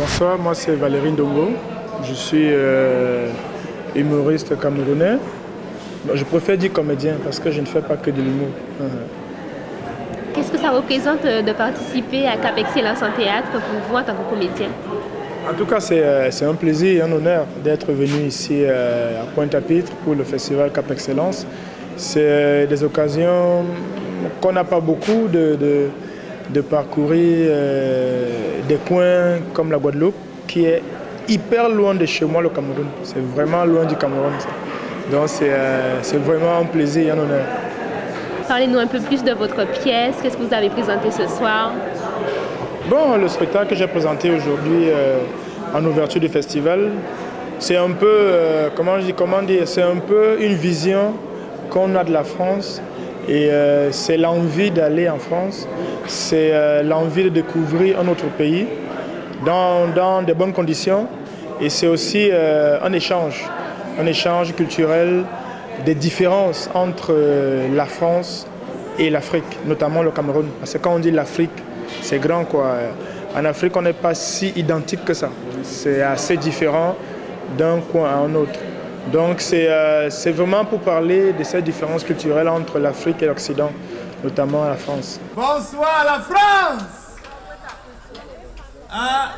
Bonsoir, moi c'est Valérie Ndongo. Je suis humoriste camerounais. Je préfère dire comédien parce que je ne fais pas que de l'humour. Qu'est-ce que ça représente de participer à Cap Excellence en théâtre pour vous en tant que comédien? En tout cas, c'est un plaisir et un honneur d'être venu ici à Pointe-à-Pitre pour le festival Cap Excellence. C'est des occasions qu'on n'a pas beaucoup de parcourir des coins comme la Guadeloupe, qui est hyper loin de chez moi, le Cameroun. C'est vraiment loin du Cameroun. Donc c'est vraiment un plaisir et un honneur. Parlez-nous un peu plus de votre pièce. Qu'est-ce que vous avez présenté ce soir? Bon, le spectacle que j'ai présenté aujourd'hui en ouverture du festival, c'est un peu, comment dire, c'est un peu une vision qu'on a de la France. Et c'est l'envie d'aller en France, c'est l'envie de découvrir un autre pays dans de bonnes conditions. Et c'est aussi un échange culturel, des différences entre la France et l'Afrique, notamment le Cameroun. Parce que quand on dit l'Afrique, c'est grand quoi. En Afrique, on n'est pas si identique que ça. C'est assez différent d'un coin à un autre. Donc c'est vraiment pour parler de ces différences culturelles entre l'Afrique et l'Occident, notamment la France. Bonsoir la France! Ah,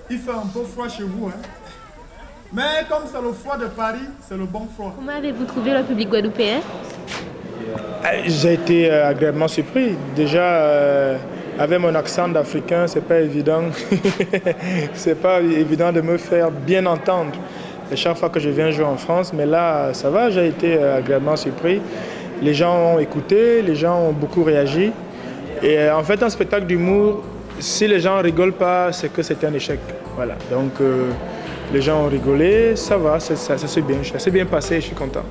il fait un peu froid chez vous, hein? Mais comme c'est le froid de Paris, c'est le bon froid. Comment avez-vous trouvé le public guadeloupéen? J'ai été agréablement surpris. Déjà, avec mon accent d'Africain, c'est pas évident. C'est pas évident de me faire bien entendre chaque fois que je viens jouer en France. Mais là, ça va, j'ai été agréablement surpris. Les gens ont écouté, les gens ont beaucoup réagi. Et en fait, un spectacle d'humour, si les gens rigolent pas, c'est que c'est un échec. Voilà. Donc, les gens ont rigolé, ça va, ça s'est bien passé, je suis content.